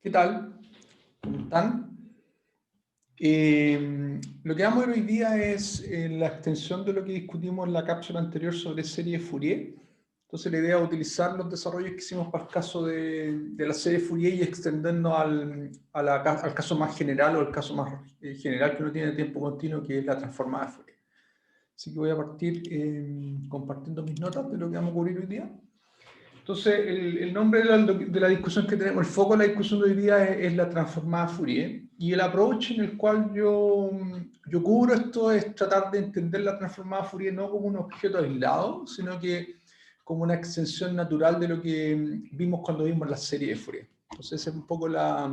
¿Qué tal? ¿Cómo están? Lo que vamos a ver hoy día es la extensión de lo que discutimos en la cápsula anterior sobre serie Fourier. Entonces la idea es utilizar los desarrollos que hicimos para el caso de la serie Fourier y extendernos al caso más general o el caso más general que no tiene tiempo continuo, que es la transformada de Fourier. Así que voy a partir compartiendo mis notas de lo que vamos a cubrir hoy día. Entonces, el nombre de la discusión que tenemos, el foco de la discusión de hoy día es la transformada Fourier. Y el approach en el cual yo cubro esto es tratar de entender la transformada Fourier no como un objeto aislado, sino que como una extensión natural de lo que vimos cuando vimos la serie de Fourier. Entonces, esa es un poco la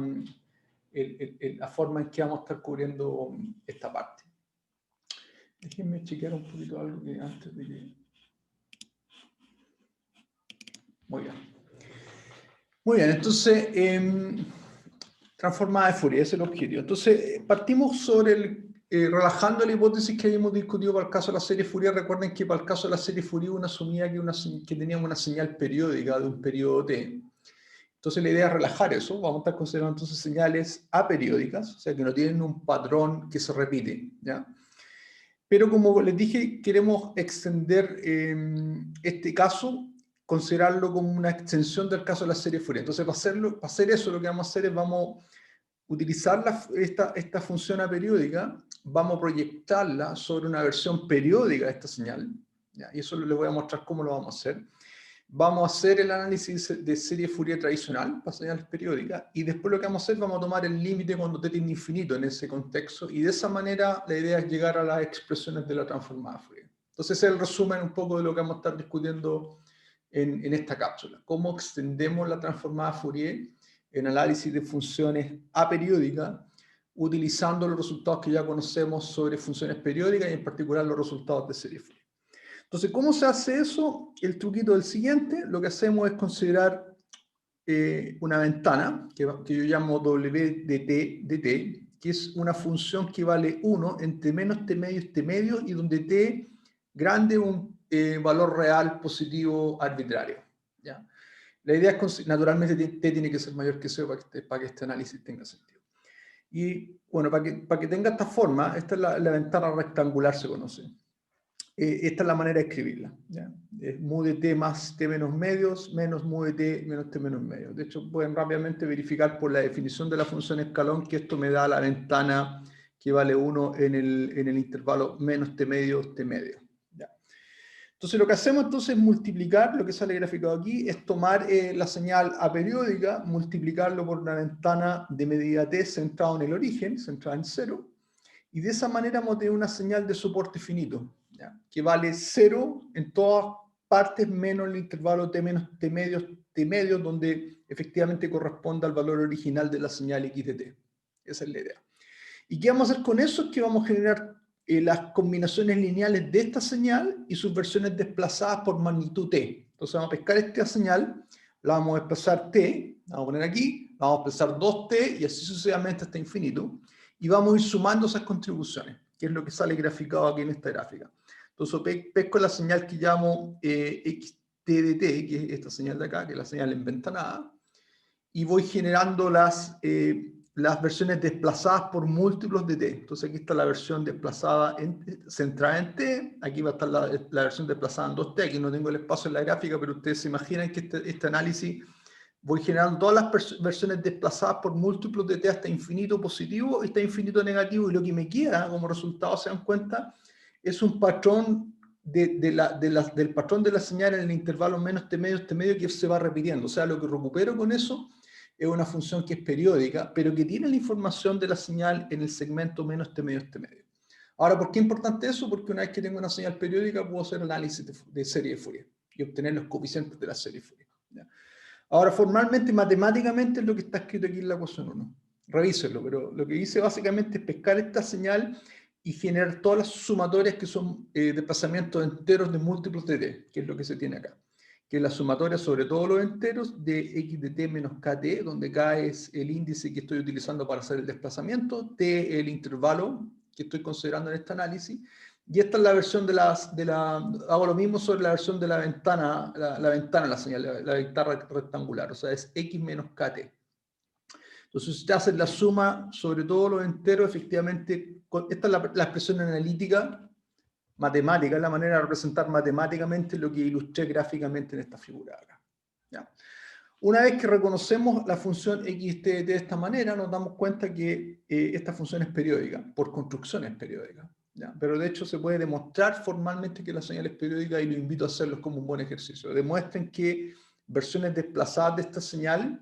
forma en que vamos a estar cubriendo esta parte. Déjenme chequear un poquito algo que antes de que... Muy bien. Muy bien, entonces, transformada de Fourier, ese es el objetivo. Entonces, partimos sobre relajando la hipótesis que habíamos discutido para el caso de la serie Fourier. Recuerden que para el caso de la serie Fourier uno asumía que teníamos una señal periódica de un periodo t. Entonces, la idea es relajar eso. Vamos a estar considerando entonces señales aperiódicas, o sea, que no tienen un patrón que se repite, ¿ya? Pero como les dije, queremos extender este caso, considerarlo como una extensión del caso de la serie Fourier. Entonces, para hacer eso, lo que vamos a hacer es vamos a utilizar esta función aperiódica, vamos a proyectarla sobre una versión periódica de esta señal, ¿ya? Y eso les voy a mostrar cómo lo vamos a hacer. Vamos a hacer el análisis de serie Fourier tradicional para señales periódicas y después lo que vamos a hacer, vamos a tomar el límite cuando t tiende a infinito en ese contexto y de esa manera la idea es llegar a las expresiones de la transformada Fourier. Entonces ese es el resumen un poco de lo que vamos a estar discutiendo en esta cápsula. Cómo extendemos la transformada Fourier en análisis de funciones aperiódicas utilizando los resultados que ya conocemos sobre funciones periódicas y en particular los resultados de serie Fourier. Entonces, ¿cómo se hace eso? El truquito del siguiente, lo que hacemos es considerar una ventana, que yo llamo W de t, que es una función que vale 1 entre menos t medio, y donde t grande es un valor real positivo arbitrario, ¿ya? La idea es, naturalmente, t tiene que ser mayor que 0 para que este análisis tenga sentido. Y, bueno, para que tenga esta forma, esta es la ventana rectangular, se conoce. Esta es la manera de escribirla, ¿ya? Es mu de t más t menos medios menos mu de t menos t menos medios. De hecho, pueden rápidamente verificar por la definición de la función escalón que esto me da la ventana que vale 1 en el intervalo menos t medio, t medio. ¿Ya? Entonces, lo que hacemos entonces es multiplicar, lo que sale graficado aquí, es tomar la señal aperiódica, multiplicarlo por una ventana de medida t centrada en el origen, centrada en 0, y de esa manera vamos a tener una señal de soporte finito, ¿ya? Que vale 0 en todas partes menos el intervalo t menos t medio, donde efectivamente corresponde al valor original de la señal x de t. Esa es la idea. ¿Y qué vamos a hacer con eso? Es que vamos a generar las combinaciones lineales de esta señal y sus versiones desplazadas por magnitud t. Entonces vamos a pescar esta señal, la vamos a desplazar t, la vamos a poner aquí, la vamos a desplazar 2t y así sucesivamente hasta infinito. Y vamos a ir sumando esas contribuciones, que es lo que sale graficado aquí en esta gráfica. Entonces pesco la señal que llamo xt de t, que es esta señal de acá, que es la señal enventanada, y voy generando las versiones desplazadas por múltiplos de t. Entonces aquí está la versión desplazada centrada en t, aquí va a estar la versión desplazada en 2t, aquí no tengo el espacio en la gráfica, pero ustedes se imaginan que este análisis voy generando todas las versiones desplazadas por múltiplos de t hasta infinito positivo y hasta infinito negativo, y lo que me queda como resultado, se dan cuenta, es un patrón del patrón de la señal en el intervalo menos t medio que se va repitiendo. O sea, lo que recupero con eso es una función que es periódica, pero que tiene la información de la señal en el segmento menos t medio. Ahora, ¿por qué es importante eso? Porque una vez que tengo una señal periódica, puedo hacer análisis de serie de Fourier y obtener los coeficientes de la serie de Fourier, ¿ya? Ahora, formalmente, matemáticamente, es lo que está escrito aquí en la ecuación 1. Revísenlo, pero lo que hice básicamente es pescar esta señal y generar todas las sumatorias que son desplazamientos enteros de múltiplos de t, que es lo que se tiene acá. Que es la sumatoria sobre todos los enteros de x de t menos kt, donde k es el índice que estoy utilizando para hacer el desplazamiento, t el intervalo que estoy considerando en este análisis, y esta es la versión hago lo mismo sobre la versión de la ventana, la ventana, la señal, la ventana rectangular, o sea, es x menos kt. Entonces, si usted hace la suma sobre todos los enteros, efectivamente, esta es la expresión analítica, matemática, es la manera de representar matemáticamente lo que ilustré gráficamente en esta figura acá. ¿Ya? Una vez que reconocemos la función xt de esta manera, nos damos cuenta que esta función es periódica, por construcción es periódica. ¿Ya? Pero de hecho se puede demostrar formalmente que la señal es periódica y lo invito a hacerlo como un buen ejercicio. Demuestren que versiones desplazadas de esta señal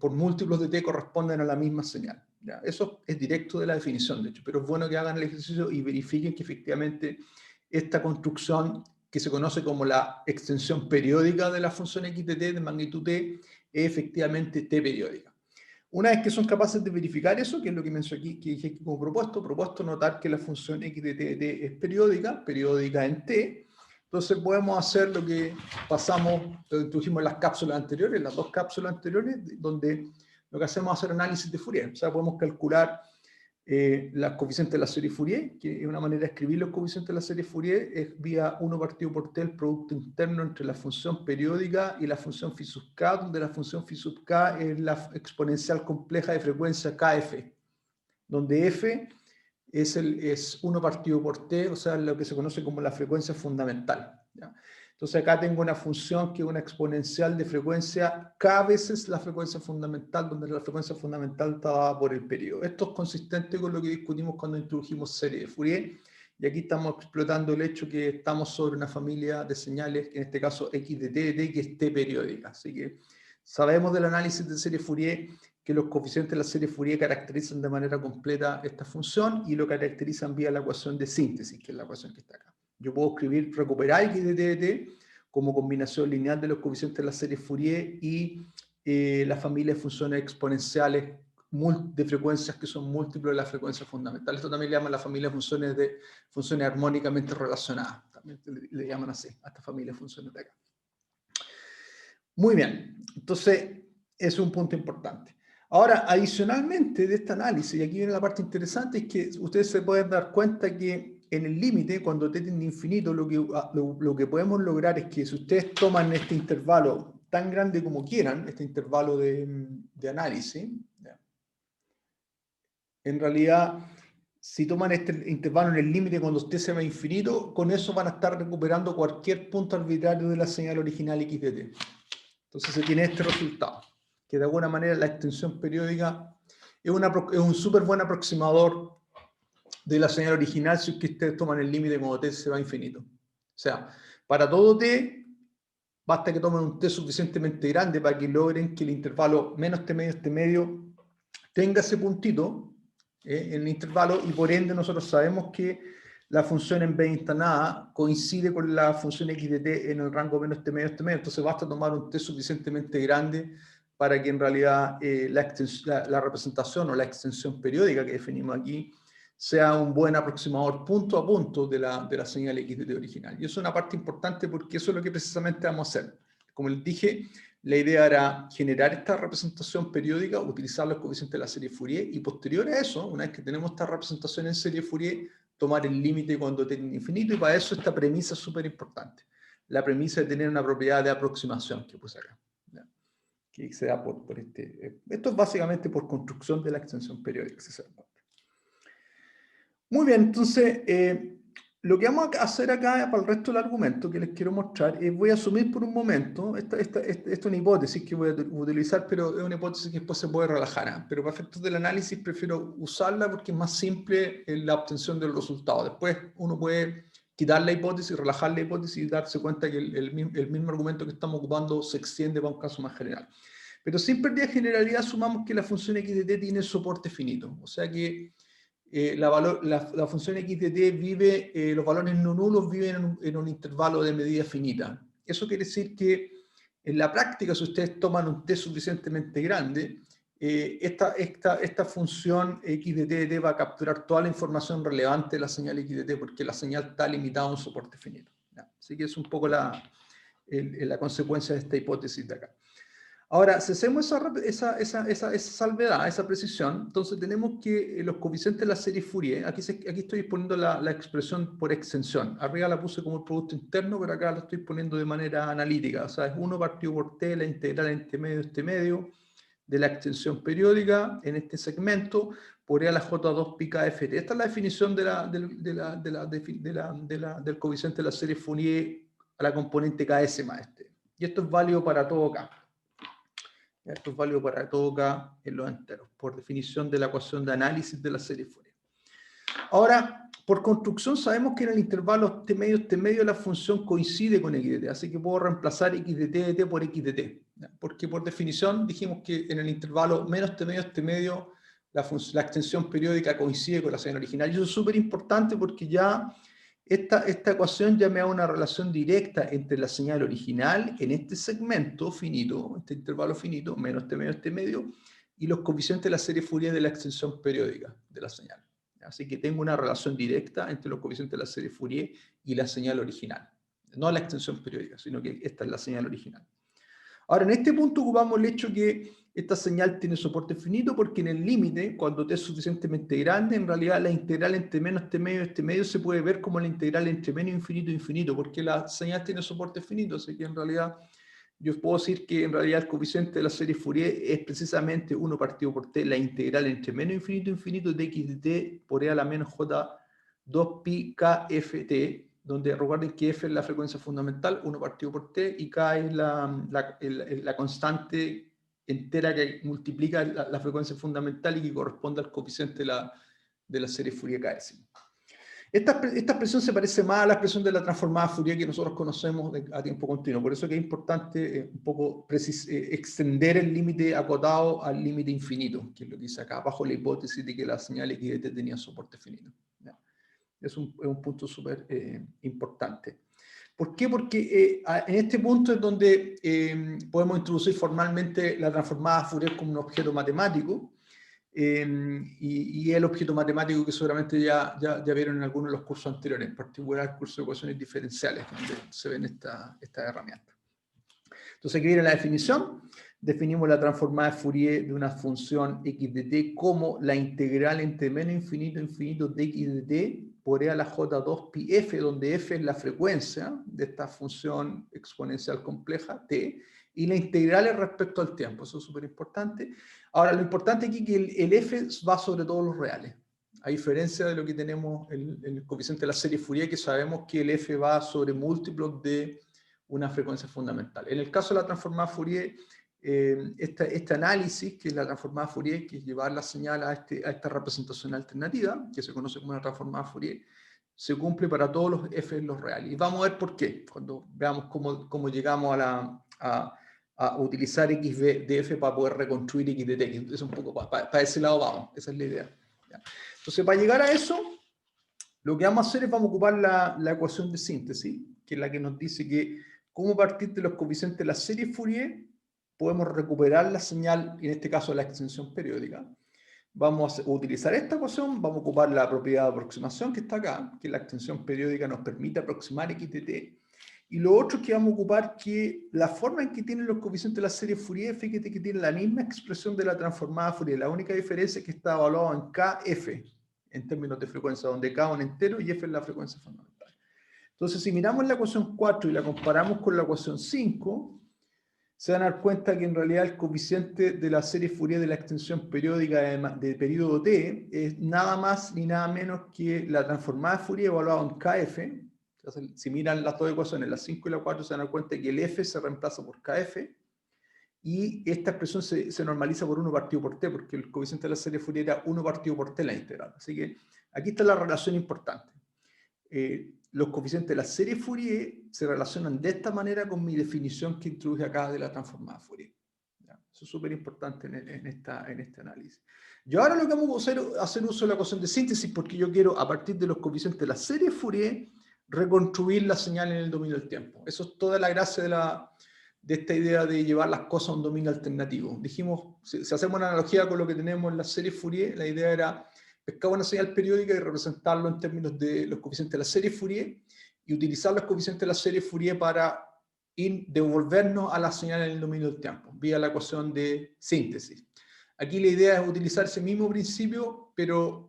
por múltiplos de t corresponden a la misma señal. ¿Ya? Eso es directo de la definición, de hecho, pero es bueno que hagan el ejercicio y verifiquen que efectivamente esta construcción, que se conoce como la extensión periódica de la función x de t de magnitud t, es efectivamente t periódica. Una vez que son capaces de verificar eso, que es lo que mencioné aquí, que dije aquí como propuesto notar que la función x de t es periódica en t. Entonces podemos hacer lo que pasamos, lo que introdujimos en las cápsulas anteriores, las dos cápsulas anteriores, donde lo que hacemos es hacer análisis de Fourier. O sea, podemos calcular las coeficientes de la serie Fourier, que es una manera de escribir los coeficientes de la serie Fourier, es vía 1 partido por t, el producto interno entre la función periódica y la función phi sub k, donde la función phi sub k es la exponencial compleja de frecuencia kf, donde f es 1 partido por t, o sea, lo que se conoce como la frecuencia fundamental. ¿Ya? Entonces acá tengo una función que es una exponencial de frecuencia k veces la frecuencia fundamental, donde la frecuencia fundamental está dada por el periodo. Esto es consistente con lo que discutimos cuando introdujimos serie de Fourier, y aquí estamos explotando el hecho que estamos sobre una familia de señales, que en este caso x de t, que es t periódica. Así que sabemos del análisis de serie Fourier que los coeficientes de la serie Fourier caracterizan de manera completa esta función y lo caracterizan vía la ecuación de síntesis, que es la ecuación que está acá. Yo puedo recuperar x de t como combinación lineal de los coeficientes de la serie Fourier y la familia de funciones exponenciales de frecuencias que son múltiplos de la frecuencia fundamental. Esto también le llaman la familia de funciones armónicamente relacionadas. También le llaman así, a esta familia de funciones de acá. Muy bien, entonces es un punto importante. Ahora, adicionalmente de este análisis, y aquí viene la parte interesante, es que ustedes se pueden dar cuenta que en el límite, cuando t tiende a infinito, lo que podemos lograr es que si ustedes toman este intervalo tan grande como quieran, este intervalo de análisis, ¿ya? En realidad, si toman este intervalo en el límite cuando t se va a infinito, con eso van a estar recuperando cualquier punto arbitrario de la señal original x de t. Entonces se tiene este resultado, que de alguna manera la extensión periódica es un súper buen aproximador de la señal original si es que ustedes toman el límite cuando t se va a infinito. O sea, para todo t, basta que tomen un t suficientemente grande para que logren que el intervalo menos t medio tenga ese puntito en el intervalo, y por ende nosotros sabemos que la función en b instalada coincide con la función x de t en el rango menos t medio, entonces basta tomar un t suficientemente grande para que en realidad la representación o la extensión periódica que definimos aquí sea un buen aproximador punto a punto de la señal x de t original. Y eso es una parte importante porque eso es lo que precisamente vamos a hacer. Como les dije, la idea era generar esta representación periódica, utilizar los coeficientes de la serie Fourier, y posterior a eso, una vez que tenemos esta representación en serie Fourier, tomar el límite cuando tiene infinito, y para eso esta premisa es súper importante. La premisa de tener una propiedad de aproximación que puse acá, ¿ya? Que se da por este. Esto es básicamente por construcción de la extensión periódica, si se dan cuenta. Muy bien, entonces, lo que vamos a hacer acá para el resto del argumento que les quiero mostrar es, voy a asumir por un momento, esta es una hipótesis que voy a utilizar, pero es una hipótesis que después se puede relajar, ¿eh? Pero para efectos del análisis prefiero usarla porque es más simple en la obtención del resultado. Después uno puede quitar la hipótesis, relajar la hipótesis y darse cuenta que el mismo argumento que estamos ocupando se extiende para un caso más general. Pero sin pérdida de generalidad asumamos que la función x de t tiene soporte finito, o sea que la función x de t vive, los valores no nulos viven en un intervalo de medida finita. Eso quiere decir que en la práctica, si ustedes toman un t suficientemente grande, esta función x de t va a capturar toda la información relevante de la señal x de t, porque la señal está limitada a un soporte finito. ¿Ya? Así que es un poco la consecuencia de esta hipótesis de acá. Ahora, si hacemos esa salvedad, esa precisión, entonces tenemos que los coeficientes de la serie Fourier, aquí estoy poniendo la expresión por extensión. Arriba la puse como el producto interno, pero acá la estoy poniendo de manera analítica. O sea, es 1 partido por t, la integral entre medio de la extensión periódica en este segmento por E a la J2 pi KFT. Esta es la definición del coeficiente de la serie Fourier a la componente KS más este. Y esto es válido para todo K. Esto es válido para todo K en los enteros, por definición de la ecuación de análisis de la serie Fourier. Ahora, por construcción sabemos que en el intervalo t medio la función coincide con x de t, así que puedo reemplazar x de t por x de t, ¿ya? Porque por definición dijimos que en el intervalo menos t medio la extensión periódica coincide con la señal original. Y eso es súper importante porque ya esta ecuación ya me da una relación directa entre la señal original en este segmento finito, este intervalo finito, menos t medio, y los coeficientes de la serie Fourier de la extensión periódica de la señal. Así que tengo una relación directa entre los coeficientes de la serie Fourier y la señal original. No la extensión periódica, sino que esta es la señal original. Ahora, en este punto ocupamos el hecho que esta señal tiene soporte finito porque en el límite, cuando t es suficientemente grande, en realidad la integral entre menos t medio y este medio se puede ver como la integral entre menos infinito e infinito, porque la señal tiene soporte finito, así que en realidad yo puedo decir que en realidad el coeficiente de la serie Fourier es precisamente 1 partido por t, la integral entre menos infinito e infinito de x de t por e a la menos j2 pi kft, donde recuerden que f es la frecuencia fundamental, 1 partido por t, y k es la constante entera que multiplica la frecuencia fundamental y que corresponde al coeficiente de la serie Fourier ks. Esta expresión se parece más a la expresión de la transformada Fourier que nosotros conocemos a tiempo continuo. Por eso que es importante un poco extender el límite acotado al límite infinito, que es lo que dice acá, bajo la hipótesis de que la señal x de t tenía soporte finito. ¿Ya? Es un punto súper importante. ¿Por qué? Porque en este punto es donde podemos introducir formalmente la transformada Fourier como un objeto matemático. Y el objeto matemático que seguramente ya vieron en algunos de los cursos anteriores, en particular el curso de ecuaciones diferenciales, donde se ven estas herramientas. Entonces aquí viene la definición. Definimos la transformada de Fourier de una función x de t como la integral entre menos infinito e infinito de x de t por e a la j2 pi f, donde f es la frecuencia de esta función exponencial compleja t, y la integral es respecto al tiempo. Eso es súper importante. Ahora, lo importante aquí es que el f va sobre todos los reales, a diferencia de lo que tenemos en el coeficiente de la serie Fourier, que sabemos que el f va sobre múltiplos de una frecuencia fundamental. En el caso de la transformada Fourier, este análisis, que es la transformada Fourier, que es llevar la señal a esta representación alternativa, que se conoce como una transformada Fourier, se cumple para todos los f en los reales. Y vamos a ver por qué, cuando veamos cómo llegamos a utilizar x de f para poder reconstruir x de t. Es un poco para ese lado vamos, esa es la idea. ¿Ya? Entonces, para llegar a eso, lo que vamos a hacer es vamos a ocupar la ecuación de síntesis, que es la que nos dice que cómo a partir de los coeficientes de la serie Fourier podemos recuperar la señal, en este caso la extensión periódica. Vamos a utilizar esta ecuación, vamos a ocupar la propiedad de aproximación que está acá, que la extensión periódica nos permite aproximar x de t. Y lo otro es que vamos a ocupar que la forma en que tienen los coeficientes de la serie Fourier, fíjate que tienen la misma expresión de la transformada Fourier. La única diferencia es que está evaluado en kf, en términos de frecuencia, donde k es un entero y f es la frecuencia fundamental. Entonces, si miramos la ecuación 4 y la comparamos con la ecuación 5, se van a dar cuenta que en realidad el coeficiente de la serie Fourier de la extensión periódica de periodo t es nada más ni nada menos que la transformada Fourier evaluada en kf. Entonces, si miran las dos ecuaciones, la 5 y la 4, se van a dar cuenta que el f se reemplaza por kf y esta expresión se normaliza por 1 partido por t, porque el coeficiente de la serie Fourier era 1 partido por t la integral. Así que aquí está la relación importante. Los coeficientes de la serie Fourier se relacionan de esta manera con mi definición que introduje acá de la transformada Fourier. ¿Ya? Eso es súper importante en este análisis. Yo ahora lo que vamos a hacer uso de la ecuación de síntesis porque yo quiero, a partir de los coeficientes de la serie Fourier, reconstruir la señal en el dominio del tiempo. Eso es toda la gracia de esta idea de llevar las cosas a un dominio alternativo. Dijimos, si hacemos una analogía con lo que tenemos en la serie Fourier, la idea era pescar una señal periódica y representarlo en términos de los coeficientes de la serie Fourier y utilizar los coeficientes de la serie Fourier para devolvernos a la señal en el dominio del tiempo, vía la ecuación de síntesis. Aquí la idea es utilizar ese mismo principio, pero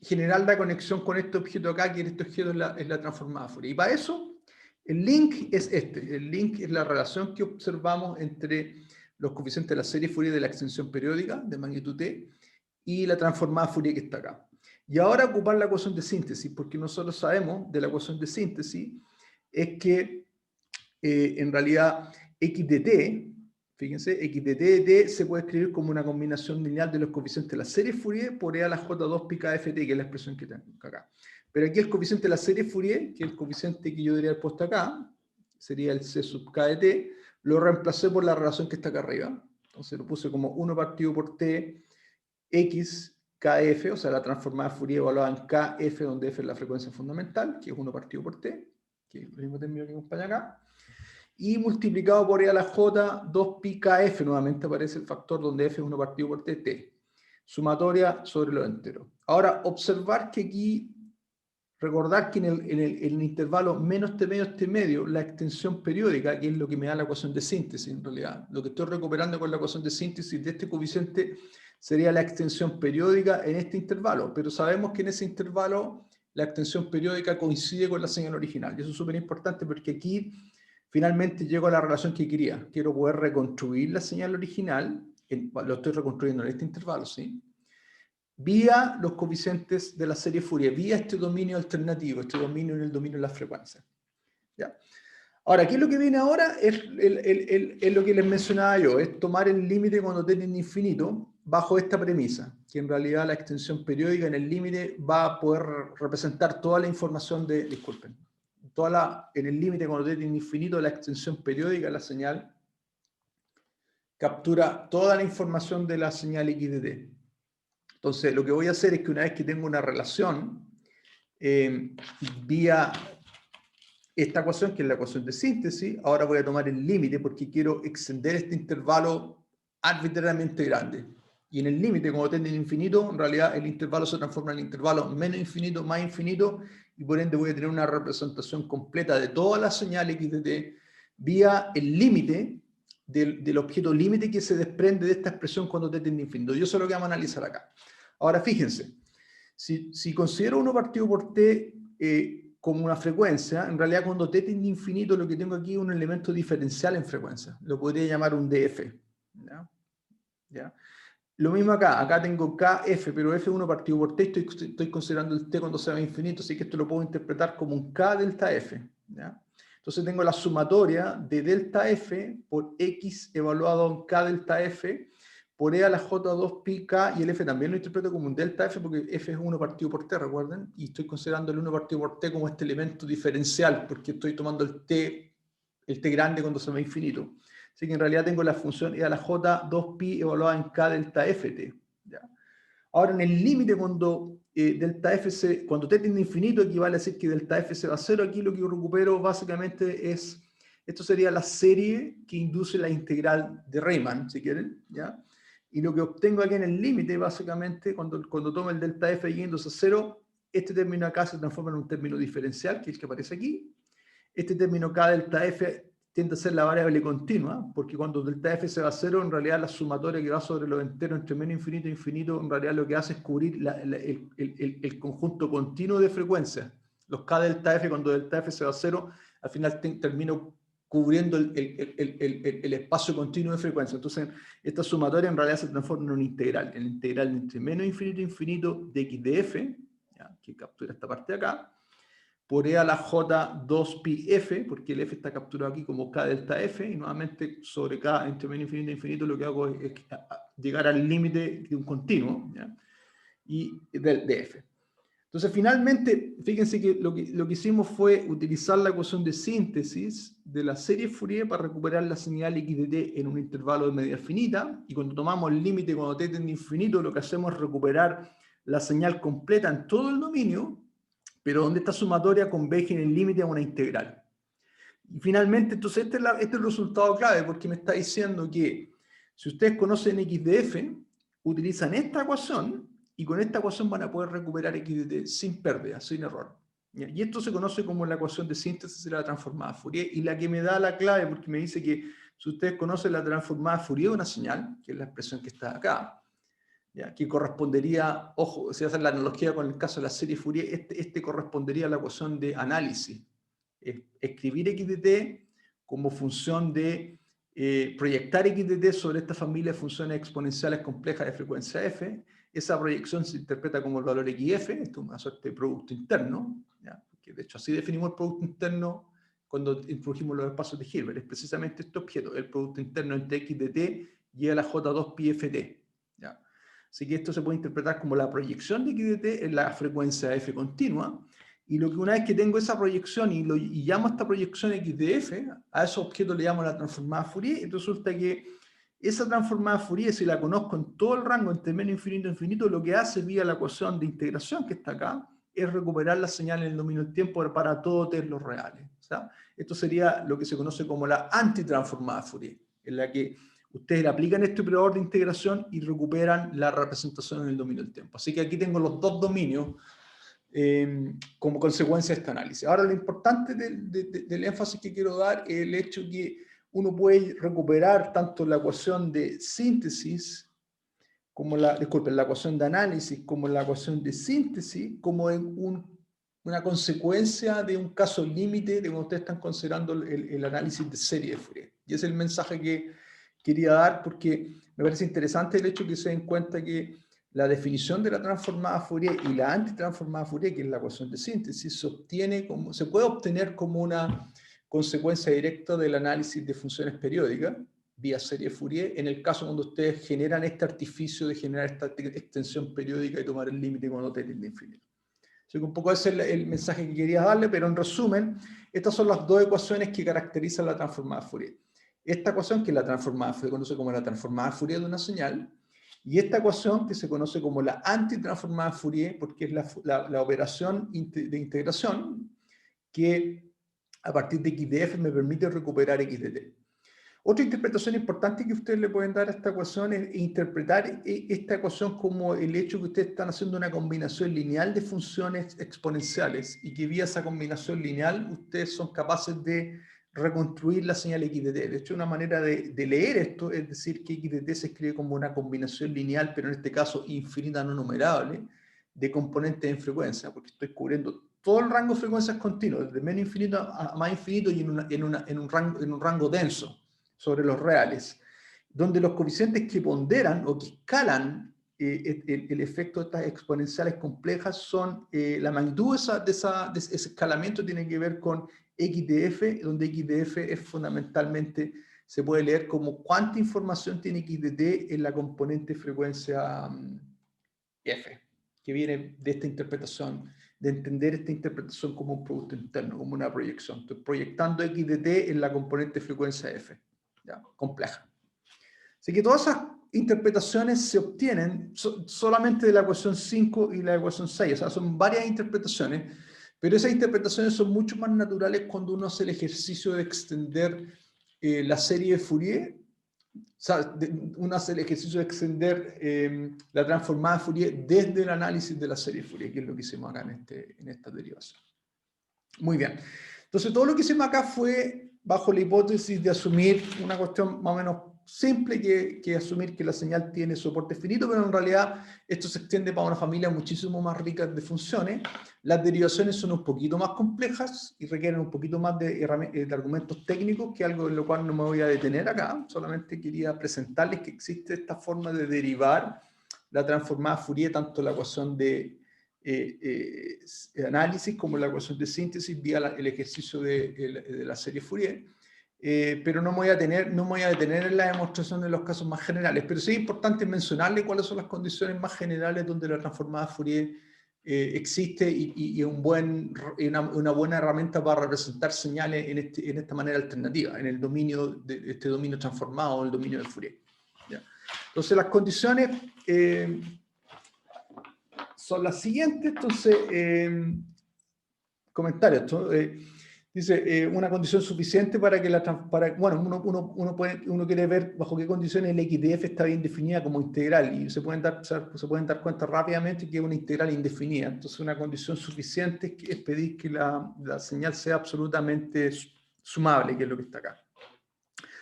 generar la conexión con este objeto acá, que este objeto es la transformada Fourier. Y para eso, el link es este. El link es la relación que observamos entre los coeficientes de la serie Fourier de la extensión periódica de magnitud t y la transformada Fourier que está acá. Y ahora ocupar la ecuación de síntesis, porque nosotros sabemos de la ecuación de síntesis es que en realidad x de t, fíjense, x de t de t se puede escribir como una combinación lineal de los coeficientes de la serie Fourier por e a la j2 pi kft, que es la expresión que tengo acá. Pero aquí el coeficiente de la serie Fourier, que es el coeficiente que yo debería haber puesto acá, sería el c sub k de t, lo reemplacé por la relación que está acá arriba. Entonces lo puse como 1 partido por t x kf, o sea, la transformada Fourier evaluada en kf, donde f es la frecuencia fundamental, que es 1 partido por t, que es el mismo término que acompaña acá, y multiplicado por e a la j 2 pi kf, nuevamente aparece el factor donde f es 1 partido por t, t. Sumatoria sobre lo entero. Ahora, observar que aquí, recordar que en el intervalo menos t medio, la extensión periódica, que es lo que me da la ecuación de síntesis en realidad, lo que estoy recuperando con la ecuación de síntesis de este coeficiente sería la extensión periódica en este intervalo, pero sabemos que en ese intervalo la extensión periódica coincide con la señal original, y eso es súper importante porque aquí finalmente llego a la relación que quería. Quiero poder reconstruir la señal original, lo estoy reconstruyendo en este intervalo, ¿sí? Vía los coeficientes de la serie Fourier, vía este dominio alternativo, este dominio en el dominio de las frecuencias. ¿Ya? Ahora, ¿qué es lo que viene ahora? Es lo que les mencionaba yo, es tomar el límite cuando t tiende a infinito bajo esta premisa, que en realidad la extensión periódica en el límite va a poder representar toda la información de, disculpen, en el límite cuando t tiende a infinito, la extensión periódica de la señal captura toda la información de la señal x de t. Entonces, lo que voy a hacer es que una vez que tengo una relación vía esta ecuación, que es la ecuación de síntesis, ahora voy a tomar el límite porque quiero extender este intervalo arbitrariamente grande. Y en el límite, como tiende al infinito, en realidad el intervalo se transforma en el intervalo menos infinito, más infinito, y por ende voy a tener una representación completa de toda la señal x de t vía el límite del objeto límite que se desprende de esta expresión cuando t tiende a infinito. Y eso es lo que vamos a analizar acá. Ahora, fíjense, si considero 1 partido por t como una frecuencia, en realidad cuando t tiende a infinito lo que tengo aquí es un elemento diferencial en frecuencia. Lo podría llamar un df. ¿Ya? ¿Ya? Lo mismo acá tengo kf, pero f es 1 partido por t, estoy considerando el t cuando se va a infinito, así que esto lo puedo interpretar como un k delta f. ¿Ya? Entonces tengo la sumatoria de delta f por x evaluado en k delta f por e a la j2 pi k, y el f también lo interpreto como un delta f porque f es 1 partido por t, recuerden, y estoy considerando el 1 partido por t como este elemento diferencial porque estoy tomando el t grande cuando se va a infinito. Así que en realidad tengo la función e a la j2 pi evaluada en k delta ft. ¿Ya? Ahora en el límite cuando cuando t tiende a infinito equivale a decir que delta f se va a 0, aquí lo que yo recupero básicamente es, esto sería la serie que induce la integral de Riemann, si quieren, ¿ya? Y lo que obtengo aquí en el límite básicamente cuando tomo el delta f yéndose a 0, este término acá se transforma en un término diferencial, que es el que aparece aquí. Este término k delta f tiende a ser la variable continua, porque cuando delta f se va a 0, en realidad la sumatoria que va sobre los enteros entre menos infinito e infinito, en realidad lo que hace es cubrir el conjunto continuo de frecuencias. Los k delta f, cuando delta f se va a 0, al final termino cubriendo el espacio continuo de frecuencia. Entonces, esta sumatoria en realidad se transforma en un integral, el integral entre menos infinito e infinito de x de f, ¿ya? Que captura esta parte de acá, por e a la j2 pi f, porque el f está capturado aquí como k delta f, y nuevamente sobre k entre menos infinito e infinito lo que hago es llegar al límite de un continuo, ¿ya? Y de f. Entonces finalmente, fíjense que lo que hicimos fue utilizar la ecuación de síntesis de la serie Fourier para recuperar la señal x de t en un intervalo de medida finita, y cuando tomamos el límite cuando t tiende a infinito, lo que hacemos es recuperar la señal completa en todo el dominio, pero donde esta sumatoria converge en el límite a una integral. Y finalmente, entonces este es el resultado clave, porque me está diciendo que si ustedes conocen x de f, utilizan esta ecuación, y con esta ecuación van a poder recuperar x de t sin pérdida, sin error. Y esto se conoce como la ecuación de síntesis de la transformada Fourier, y la que me da la clave, porque me dice que si ustedes conocen la transformada Fourier de una señal, que es la expresión que está acá, ¿ya? Que correspondería, ojo, si hacen la analogía con el caso de la serie Fourier, este correspondería a la ecuación de análisis. Escribir x de t como función de proyectar x de t sobre esta familia de funciones exponenciales complejas de frecuencia f. Esa proyección se interpreta como el valor xf, esto es una suerte de producto interno, ¿ya? Que de hecho así definimos el producto interno cuando introdujimos los espacios de Hilbert. Es precisamente este objeto, el producto interno entre x de t y a la j2 pi ft. ¿Ya? Así que esto se puede interpretar como la proyección de x de t en la frecuencia f continua, y lo que una vez que tengo esa proyección y llamo a esta proyección x de f, a ese objeto le llamo la transformada Fourier, y resulta que esa transformada Fourier, si la conozco en todo el rango entre menos infinito e infinito, lo que hace vía la ecuación de integración que está acá, es recuperar la señal en el dominio del tiempo para todos t los reales. ¿Sí? Esto sería lo que se conoce como la antitransformada Fourier, en la que ustedes le aplican este operador de integración y recuperan la representación en el dominio del tiempo. Así que aquí tengo los dos dominios como consecuencia de este análisis. Ahora, lo importante del énfasis que quiero dar es el hecho que uno puede recuperar tanto la ecuación de síntesis, como la ecuación de análisis, como la ecuación de síntesis, como en una consecuencia de un caso límite de cuando ustedes están considerando el análisis de serie de Fourier. Y ese es el mensaje que quería dar, porque me parece interesante el hecho que se den cuenta que la definición de la transformada Fourier y la antitransformada Fourier, que es la ecuación de síntesis, se puede obtener como una consecuencia directa del análisis de funciones periódicas vía serie Fourier, en el caso cuando ustedes generan este artificio de generar esta extensión periódica y tomar el límite cuando t tiende a infinito. Así que un poco ese es el mensaje que quería darle, pero en resumen, estas son las dos ecuaciones que caracterizan la transformada Fourier. Esta ecuación, que es la transformada, se conoce como la transformada Fourier de una señal, y esta ecuación, que se conoce como la antitransformada Fourier, porque es la operación de integración que a partir de x de f me permite recuperar x de t. Otra interpretación importante que ustedes le pueden dar a esta ecuación es interpretar esta ecuación como el hecho que ustedes están haciendo una combinación lineal de funciones exponenciales y que vía esa combinación lineal ustedes son capaces de reconstruir la señal x de t. De hecho, una manera de leer esto es decir que x de t se escribe como una combinación lineal, pero en este caso infinita no numerable, de componentes en frecuencia, porque estoy cubriendo todo el rango de frecuencias continuo, desde menos infinito a más infinito y en un rango denso sobre los reales, donde los coeficientes que ponderan o que escalan el efecto de estas exponenciales complejas son la magnitud de ese escalamiento tiene que ver con x de f, donde x de f es fundamentalmente, se puede leer como cuánta información tiene x de t en la componente frecuencia f, que viene de esta interpretación, de entender esta interpretación como un producto interno, como una proyección. Estoy proyectando x de t en la componente frecuencia f. ¿Ya? Compleja. Así que todas esas interpretaciones se obtienen solamente de la ecuación 5 y la ecuación 6, o sea, son varias interpretaciones, pero esas interpretaciones son mucho más naturales cuando uno hace el ejercicio de extender la serie de Fourier, o sea, uno hace el ejercicio de extender la transformada Fourier desde el análisis de la serie de Fourier, que es lo que hicimos acá en esta derivación. Muy bien. Entonces, todo lo que hicimos acá fue bajo la hipótesis de asumir una cuestión más o menos simple, que asumir que la señal tiene soporte finito, pero en realidad esto se extiende para una familia muchísimo más rica de funciones. Las derivaciones son un poquito más complejas y requieren un poquito más de argumentos técnicos, que es algo en lo cual no me voy a detener acá. Solamente quería presentarles que existe esta forma de derivar la transformada Fourier, tanto la ecuación de análisis como la ecuación de síntesis vía el ejercicio de la serie Fourier, pero no me voy a detener en la demostración de los casos más generales, pero sí es importante mencionarle cuáles son las condiciones más generales donde la transformada Fourier existe y una buena herramienta para representar señales en esta manera alternativa, en el dominio de este dominio transformado, el dominio de Fourier. ¿Ya? Entonces las condiciones son las siguientes. Entonces, comentarios. Dice, una condición suficiente para que bueno, uno quiere ver bajo qué condiciones el XDF está bien definida como integral, y se pueden dar cuenta rápidamente que es una integral indefinida. Entonces, una condición suficiente es pedir que la señal sea absolutamente sumable, que es lo que está acá.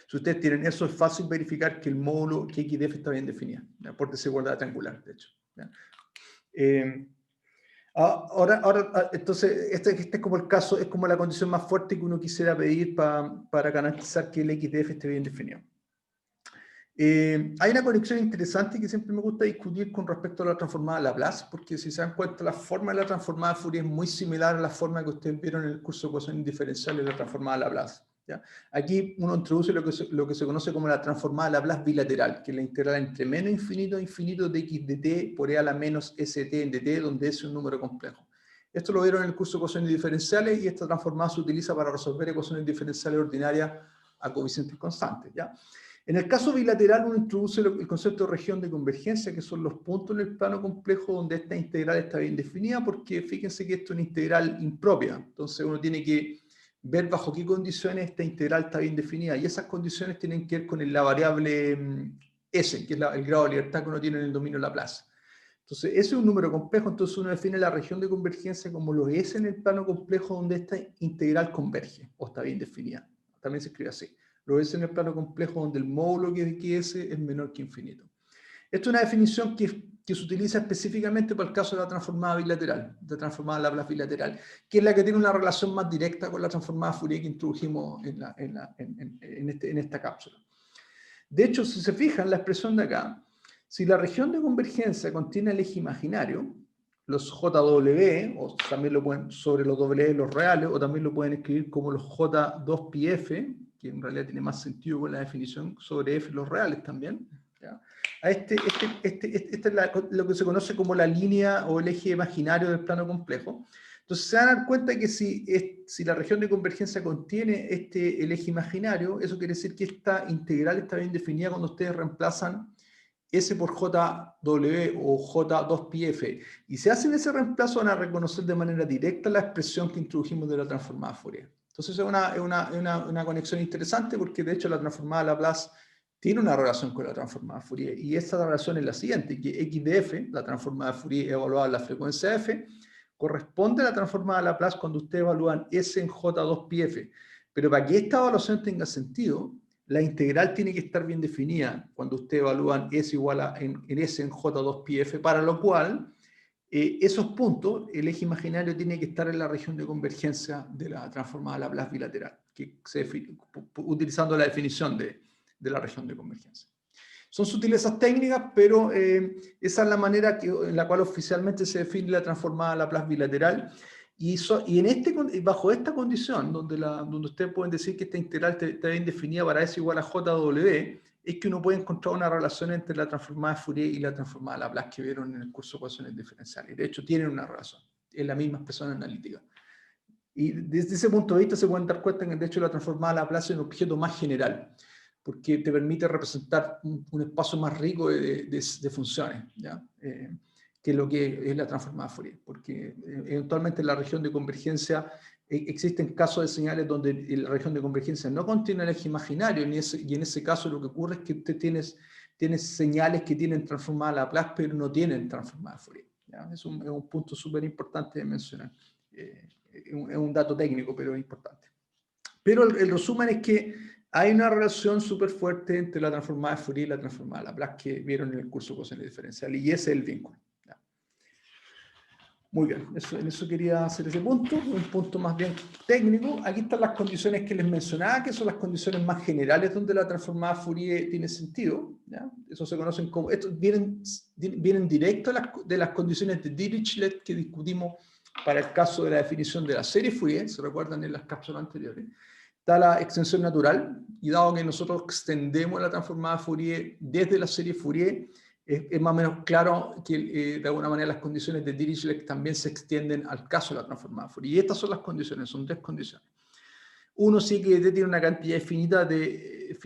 Si ustedes tienen eso, es fácil verificar que el módulo, que XDF está bien definida, por desigualdad triangular, de hecho. ¿Ya? Entonces, este es como el caso, es como la condición más fuerte que uno quisiera pedir para garantizar que el XDF esté bien definido. Hay una conexión interesante que siempre me gusta discutir con respecto a la transformada Laplace, porque si se dan cuenta, la forma de la transformada Fourier es muy similar a la forma que ustedes vieron en el curso de ecuaciones diferenciales de la transformada Laplace. ¿Ya? Aquí uno introduce lo que se conoce como la transformada Laplace bilateral, que es la integral entre menos infinito e infinito de x de t por e a la menos st en dt, donde s es un número complejo. Esto lo vieron en el curso de ecuaciones diferenciales y esta transformada se utiliza para resolver ecuaciones diferenciales ordinarias a coeficientes constantes. ¿Ya? En el caso bilateral uno introduce el concepto de región de convergencia, que son los puntos en el plano complejo donde esta integral está bien definida, porque fíjense que esto es una integral impropia. Entonces uno tiene que ver bajo qué condiciones esta integral está bien definida, y esas condiciones tienen que ver con la variable S, que es el grado de libertad que uno tiene en el dominio Laplace. Entonces, ese es un número complejo, entonces uno define la región de convergencia como lo S en el plano complejo donde esta integral converge, o está bien definida. También se escribe así. Lo S en el plano complejo donde el módulo que S es menor que infinito. Esta es una definición que se utiliza específicamente para el caso de la transformada bilateral, de transformada Laplace bilateral, que es la que tiene una relación más directa con la transformada Fourier que introdujimos en esta cápsula. De hecho, si se fijan, la expresión de acá, si la región de convergencia contiene el eje imaginario, los JW, o también lo pueden sobre los W, los reales, o también lo pueden escribir como los J2πF, que en realidad tiene más sentido con la definición sobre F, los reales también. ¿Ya? Este es lo que se conoce como la línea o el eje imaginario del plano complejo. Entonces se van a dar cuenta que si la región de convergencia contiene el eje imaginario, eso quiere decir que esta integral está bien definida cuando ustedes reemplazan S por JW o J2πF. Y si hacen ese reemplazo van a reconocer de manera directa la expresión que introdujimos de la transformada Fourier. Entonces es una conexión interesante porque de hecho la transformada Laplace tiene una relación con la transformada Fourier. Y esta relación es la siguiente, que x de f, la transformada Fourier evaluada en la frecuencia f, corresponde a la transformada Laplace cuando ustedes evalúan S en J2πF. Pero para que esta evaluación tenga sentido, la integral tiene que estar bien definida cuando ustedes evalúan S igual a en S en J2πF, para lo cual esos puntos, el eje imaginario tiene que estar en la región de convergencia de la transformada Laplace bilateral, que se define utilizando la definición de la región de convergencia. Son sutilezas técnicas, pero esa es la manera en la cual oficialmente se define la transformada Laplace bilateral. Y bajo esta condición, donde ustedes pueden decir que esta integral está bien definida para S igual a JW, es que uno puede encontrar una relación entre la transformada Fourier y la transformada Laplace que vieron en el curso de ecuaciones diferenciales. De hecho, tienen una relación. Es la misma expresión analítica. Y desde ese punto de vista se pueden dar cuenta que, de hecho, la transformada Laplace es un objeto más general, porque te permite representar un espacio más rico de funciones, ¿ya? Que lo que es la transformada Fourier, porque eventualmente en la región de convergencia existen casos de señales donde la región de convergencia no contiene el eje imaginario, y en ese caso lo que ocurre es que usted tienes señales que tienen transformada Laplace, pero no tienen transformada Fourier, ¿ya? Es un punto súper importante de mencionar. Es un dato técnico, pero es importante. Pero el resumen es que hay una relación súper fuerte entre la transformada Fourier y la transformada Laplace que vieron en el curso de ecuaciones diferenciales, y ese es el vínculo. ¿Ya? Muy bien, en eso quería hacer ese punto, un punto más bien técnico. Aquí están las condiciones que les mencionaba, que son las condiciones más generales donde la transformada Fourier tiene sentido. ¿Ya? Eso se conocen como, estos vienen directo de las condiciones de Dirichlet que discutimos para el caso de la definición de la serie Fourier, se recuerdan en las cápsulas anteriores. Está la extensión natural, y dado que nosotros extendemos la transformada Fourier desde la serie Fourier, es más o menos claro que de alguna manera las condiciones de Dirichlet también se extienden al caso de la transformada Fourier. Y estas son las condiciones, son tres condiciones. Uno, sí que tiene una cantidad finita de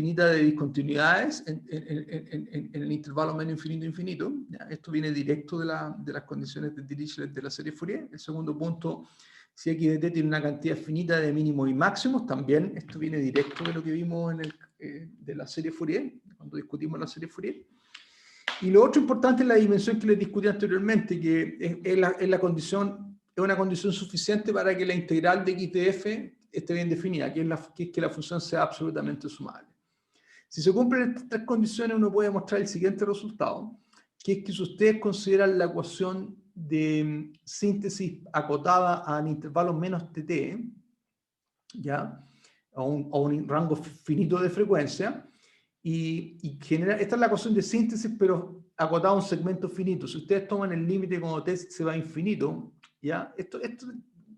discontinuidades en el intervalo menos infinito infinito. ¿Ya? Esto viene directo de las condiciones de Dirichlet de la serie Fourier. El segundo punto, si x de t tiene una cantidad finita de mínimos y máximos, también esto viene directo de lo que vimos de la serie Fourier, cuando discutimos la serie Fourier. Y lo otro importante es la dimensión que les discutí anteriormente, que es una condición suficiente para que la integral de x de f esté bien definida, que es que la función sea absolutamente sumable. Si se cumplen estas tres condiciones, uno puede mostrar el siguiente resultado, que es que si ustedes consideran la ecuación de síntesis acotada a intervalos menos TT, ¿ya? A un rango finito de frecuencia, y genera, esta es la ecuación de síntesis, pero acotada a un segmento finito. Si ustedes toman el límite cuando T se va a infinito, ¿ya? Esto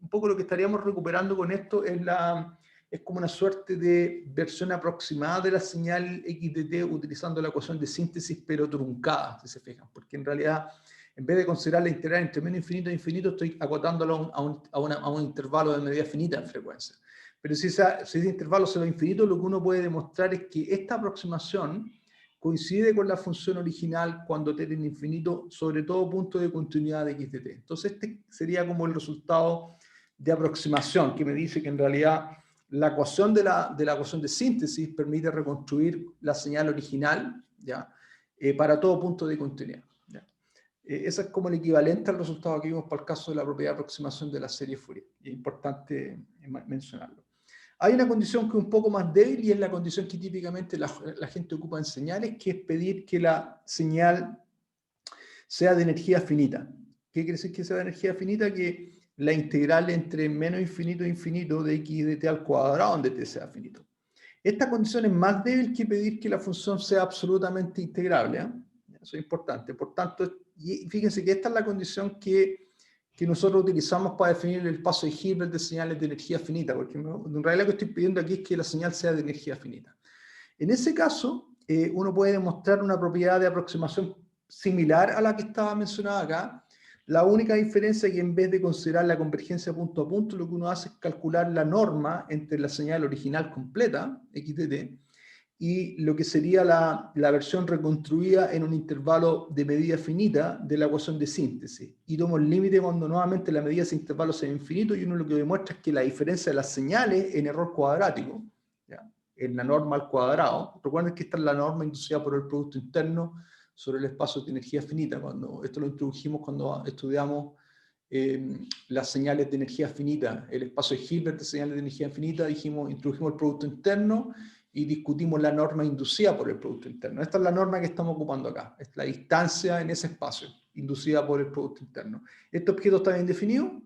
un poco lo que estaríamos recuperando con esto es como una suerte de versión aproximada de la señal x de t utilizando la ecuación de síntesis, pero truncada, si se fijan, porque en realidad, en vez de considerar la integral entre menos infinito e infinito, estoy acotándolo a un intervalo de medida finita en frecuencia. Pero si ese intervalo se va a infinito, lo que uno puede demostrar es que esta aproximación coincide con la función original cuando t tiende a infinito, sobre todo punto de continuidad de x de t. Entonces este sería como el resultado de aproximación, que me dice que en realidad la ecuación de la ecuación de síntesis permite reconstruir la señal original, ¿ya? Para todo punto de continuidad. ¿Ya? Ese es como el equivalente al resultado que vimos para el caso de la propiedad de aproximación de la serie Fourier. Y es importante mencionarlo. Hay una condición que es un poco más débil y es la condición que típicamente la gente ocupa en señales, que es pedir que la señal sea de energía finita. ¿Qué quiere decir que sea de energía finita? Que la integral entre menos infinito e infinito de x de t al cuadrado donde t sea finito. Esta condición es más débil que pedir que la función sea absolutamente integrable. Eso es importante. Por tanto, y fíjense que esta es la condición que nosotros utilizamos para definir el espacio de Hilbert de señales de energía finita, porque en realidad lo que estoy pidiendo aquí es que la señal sea de energía finita. En ese caso, uno puede demostrar una propiedad de aproximación similar a la que estaba mencionada acá. La única diferencia es que en vez de considerar la convergencia punto a punto, lo que uno hace es calcular la norma entre la señal original completa, x de t, y lo que sería la versión reconstruida en un intervalo de medida finita de la ecuación de síntesis. Y tomo el límite cuando nuevamente la medida de ese intervalo sea infinito, y uno lo que demuestra es que la diferencia de las señales en error cuadrático, ¿ya? En la norma al cuadrado. Recuerden que esta es la norma inducida por el producto interno sobre el espacio de energía finita. Esto lo introdujimos cuando estudiamos las señales de energía finita, el espacio de Hilbert de señales de energía finita, introdujimos el producto interno y discutimos la norma inducida por el producto interno. Esta es la norma que estamos ocupando acá, es la distancia en ese espacio, inducida por el producto interno. Este objeto está bien definido,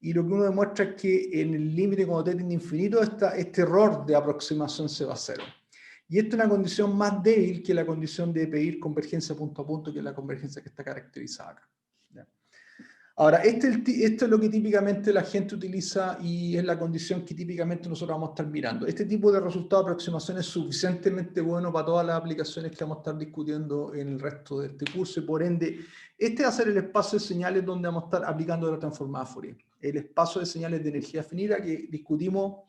y lo que uno demuestra es que en el límite cuando t tiende a infinito, este error de aproximación se va a cero. Y esta es una condición más débil que la condición de pedir convergencia punto a punto, que es la convergencia que está caracterizada acá. ¿Ya? Ahora, esto es lo que típicamente la gente utiliza y es la condición que típicamente nosotros vamos a estar mirando. Este tipo de resultado de aproximación es suficientemente bueno para todas las aplicaciones que vamos a estar discutiendo en el resto de este curso, y por ende, este va a ser el espacio de señales donde vamos a estar aplicando la transformada Fourier. El espacio de señales de energía finita que discutimos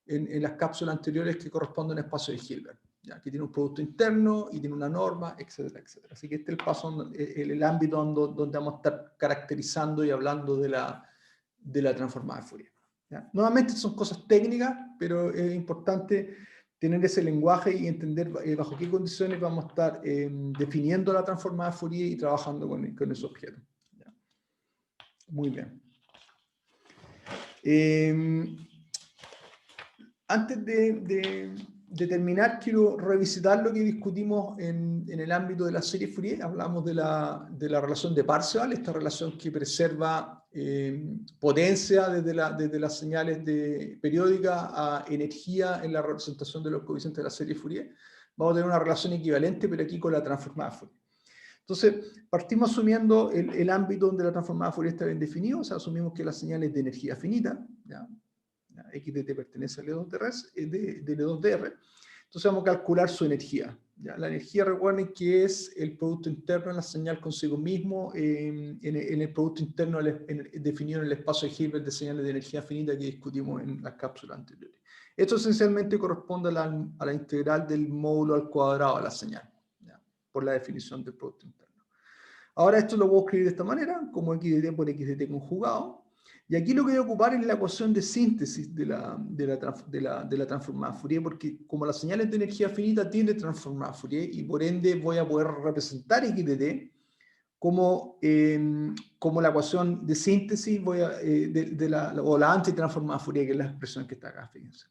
en las cápsulas anteriores, que corresponden al espacio de Hilbert, ¿ya? Que tiene un producto interno y tiene una norma, etcétera, etcétera. Así que este es el paso, el ámbito donde vamos a estar caracterizando y hablando de la transformada de Fourier, ¿ya? Nuevamente son cosas técnicas, pero es importante tener ese lenguaje y entender bajo qué condiciones vamos a estar definiendo la transformada de Fourier y trabajando con ese objeto, ¿ya? Muy bien. Antes de terminar, quiero revisitar lo que discutimos en el ámbito de la serie Fourier. Hablamos de la relación de Parseval, esta relación que preserva potencia desde las señales periódicas a energía en la representación de los coeficientes de la serie Fourier. Vamos a tener una relación equivalente, pero aquí con la transformada Fourier. Entonces, partimos asumiendo el ámbito donde la transformada Fourier está bien definido, o sea, asumimos que la señal es de energía finita, ¿ya? X de t pertenece a L2 de L2dr. Entonces vamos a calcular su energía. ¿Ya? La energía, recuerden que es el producto interno en la señal consigo mismo, en el producto interno definido en el espacio de Hilbert de señales de energía finita que discutimos en las cápsulas anteriores. Esto esencialmente corresponde a la integral del módulo al cuadrado de la señal, ¿ya? Por la definición del producto interno. Ahora esto lo puedo escribir de esta manera, como x de t por x de t conjugado. Y aquí lo que voy a ocupar es la ecuación de síntesis de la transformada Fourier, porque como la señal es de energía finita, tiene transformada Fourier, y por ende voy a poder representar x de t como la ecuación de síntesis o la antitransformada Fourier, que es la expresión que está acá, fíjense.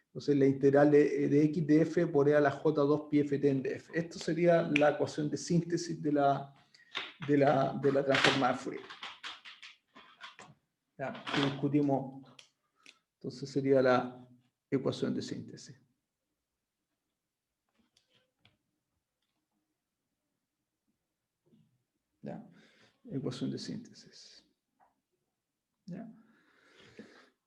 Entonces la integral de x de f por e a la j2 pi ft en df. Esto sería la ecuación de síntesis de la de la transformada de Fourier. Ya, que discutimos, entonces sería la ecuación de síntesis. ¿Ya? Ecuación de síntesis. ¿Ya?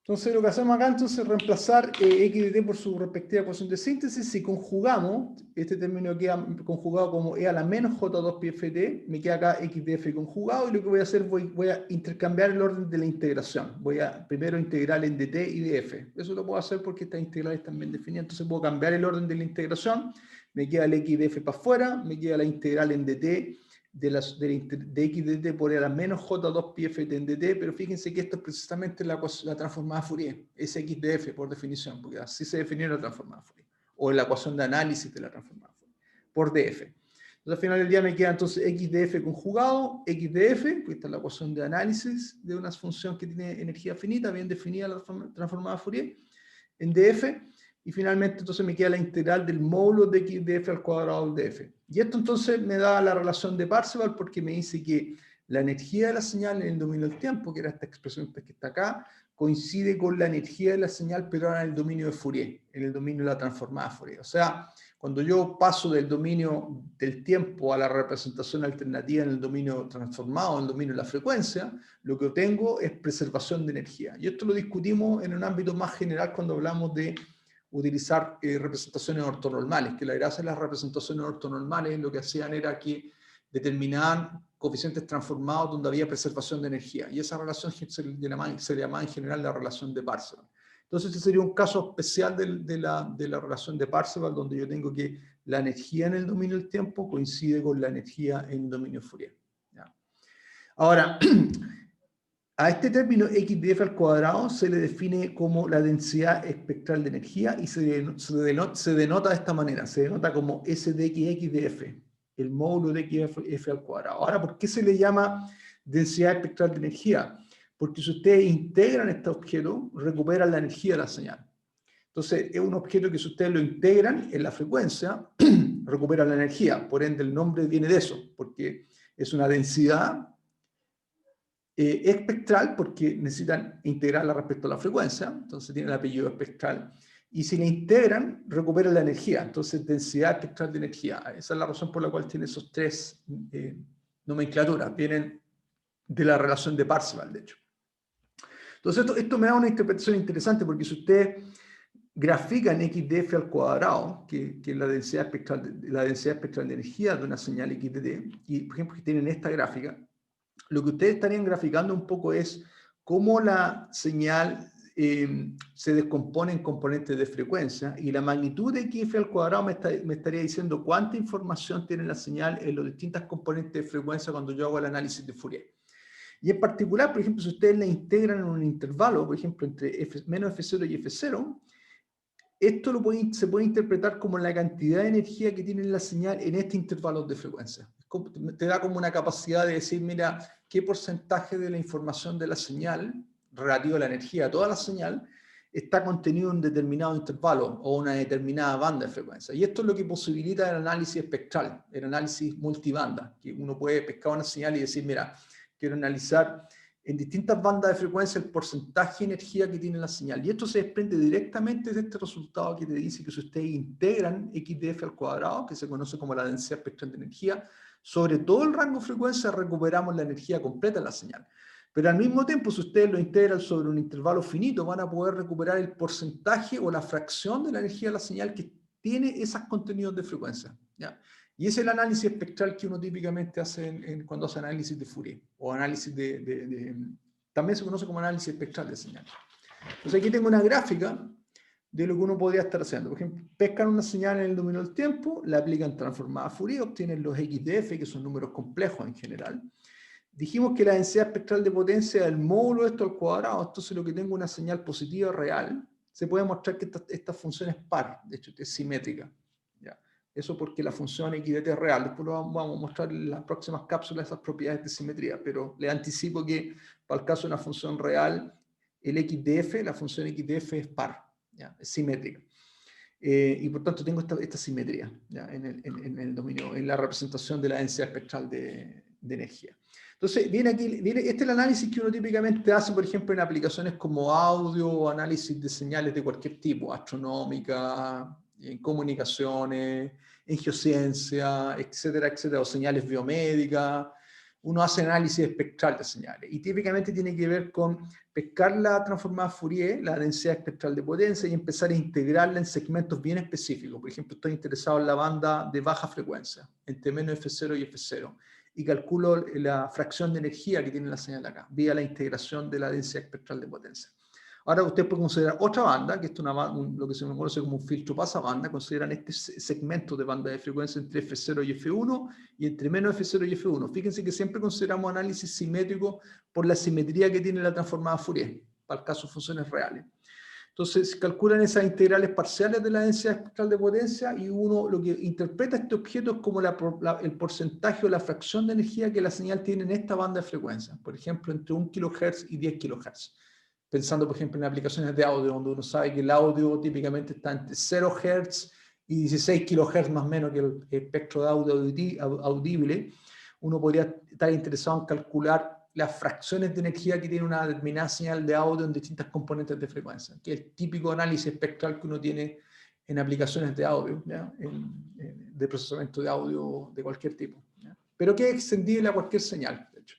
Entonces lo que hacemos acá entonces es reemplazar x de t por su respectiva ecuación de síntesis. Si conjugamos, este término queda conjugado como e a la menos j2 pi f t, me queda acá x de f conjugado, y lo que voy a hacer, voy a intercambiar el orden de la integración. Voy a primero integrar en dt y df. Eso lo puedo hacer porque estas integrales están bien definidas, entonces puedo cambiar el orden de la integración, me queda el x de f para afuera, me queda la integral en dt, de x de t por e a la menos j2 pi f t en dt, pero fíjense que esto es precisamente la transformada Fourier, es x de f por definición, porque así se definió la transformada Fourier, o la ecuación de análisis de la transformada Fourier, por df. Entonces al final del día me queda entonces x de f conjugado, x de f, pues esta es la ecuación de análisis de una función que tiene energía finita, bien definida la transformada Fourier, en df, y finalmente entonces me queda la integral del módulo de x de f al cuadrado de f. Y esto entonces me da la relación de Parseval porque me dice que la energía de la señal en el dominio del tiempo, que era esta expresión que está acá, coincide con la energía de la señal, pero ahora en el dominio de Fourier, en el dominio de la transformada Fourier. O sea, cuando yo paso del dominio del tiempo a la representación alternativa en el dominio transformado, en el dominio de la frecuencia, lo que obtengo es preservación de energía. Y esto lo discutimos en un ámbito más general cuando hablamos de utilizar representaciones ortonormales, que la gracia de las representaciones ortonormales lo que hacían era que determinaban coeficientes transformados donde había preservación de energía, y esa relación se le llamaba en general la relación de Parseval. Entonces este sería un caso especial de la relación de Parseval, donde yo tengo que la energía en el dominio del tiempo coincide con la energía en el dominio Fourier. ¿Ya? Ahora, a este término x de f al cuadrado se le define como la densidad espectral de energía y se denota de esta manera, se denota como S de x de f, el módulo de x de f al cuadrado. Ahora, ¿por qué se le llama densidad espectral de energía? Porque si ustedes integran este objeto, recuperan la energía de la señal. Entonces, es un objeto que si ustedes lo integran en la frecuencia, recuperan la energía. Por ende, el nombre viene de eso, porque es una densidad espectral, porque necesitan integrarla respecto a la frecuencia, entonces tiene el apellido espectral, y si la integran, recuperan la energía, entonces densidad espectral de energía. Esa es la razón por la cual tiene esos tres nomenclaturas, vienen de la relación de Parseval, de hecho. Entonces esto me da una interpretación interesante, porque si ustedes grafican x de f al cuadrado, que es la densidad espectral de energía de una señal x de t, y por ejemplo que tienen esta gráfica, lo que ustedes estarían graficando un poco es cómo la señal se descompone en componentes de frecuencia, y la magnitud de xf al cuadrado me estaría diciendo cuánta información tiene la señal en los distintos componentes de frecuencia cuando yo hago el análisis de Fourier. Y en particular, por ejemplo, si ustedes la integran en un intervalo, por ejemplo, entre menos f0 y f0, esto se puede interpretar como la cantidad de energía que tiene la señal en este intervalo de frecuencia. Te da como una capacidad de decir, mira, qué porcentaje de la información de la señal, relativo a la energía de toda la señal, está contenido en un determinado intervalo o una determinada banda de frecuencia. Y esto es lo que posibilita el análisis espectral, el análisis multibanda, que uno puede pescar una señal y decir, mira, quiero analizar en distintas bandas de frecuencia el porcentaje de energía que tiene la señal. Y esto se desprende directamente de este resultado que te dice que si ustedes integran x de f al cuadrado, que se conoce como la densidad espectral de energía, sobre todo el rango de frecuencia recuperamos la energía completa de la señal. Pero al mismo tiempo, si ustedes lo integran sobre un intervalo finito, van a poder recuperar el porcentaje o la fracción de la energía de la señal que tiene esos contenidos de frecuencia, ¿ya? Y es el análisis espectral que uno típicamente hace cuando hace análisis de Fourier, o análisis también se conoce como análisis espectral de señal. Entonces aquí tengo una gráfica de lo que uno podría estar haciendo. Por ejemplo, pescan una señal en el dominio del tiempo, la aplican transformada a Fourier, obtienen los XDF, que son números complejos en general. Dijimos que la densidad espectral de potencia es el módulo de esto al cuadrado, entonces lo que tengo una señal positiva real, se puede mostrar que esta función es par, de hecho es simétrica. ¿Ya? Eso porque la función x de t es real. Después lo vamos a mostrar en las próximas cápsulas esas propiedades de simetría, pero le anticipo que para el caso de una función real, el x de f, la función x de f es par, ¿ya? Es simétrica. Y por tanto tengo esta simetría, ¿ya? En el dominio, en la representación de la densidad espectral de de energía. Entonces, este es el análisis que uno típicamente hace, por ejemplo, en aplicaciones como audio o análisis de señales de cualquier tipo, astronómica, en comunicaciones, en geociencia, etcétera, etcétera, o señales biomédicas. Uno hace análisis espectral de señales y típicamente tiene que ver con pescar la transformada Fourier, la densidad espectral de potencia, y empezar a integrarla en segmentos bien específicos. Por ejemplo, estoy interesado en la banda de baja frecuencia, entre menos F0 y F0, y calculo la fracción de energía que tiene la señal acá, vía la integración de la densidad espectral de potencia. Ahora usted puede considerar otra banda, que esto es lo que se conoce como un filtro pasabanda, consideran este segmento de banda de frecuencia entre F0 y F1 y entre menos F0 y F1. Fíjense que siempre consideramos análisis simétrico por la simetría que tiene la transformada Fourier, para el caso de funciones reales. Entonces, calculan esas integrales parciales de la densidad espectral de potencia y uno lo que interpreta este objeto es como el porcentaje o la fracción de energía que la señal tiene en esta banda de frecuencia. Por ejemplo, entre 1 kHz y 10 kHz. Pensando, por ejemplo, en aplicaciones de audio, donde uno sabe que el audio típicamente está entre 0 Hz y 16 kHz más o menos que el espectro de audio audible, uno podría estar interesado en calcular las fracciones de energía que tiene una determinada señal de audio en distintas componentes de frecuencia, que es el típico análisis espectral que uno tiene en aplicaciones de audio, de procesamiento de audio de cualquier tipo, ¿ya? Pero que es extendible a cualquier señal, de hecho.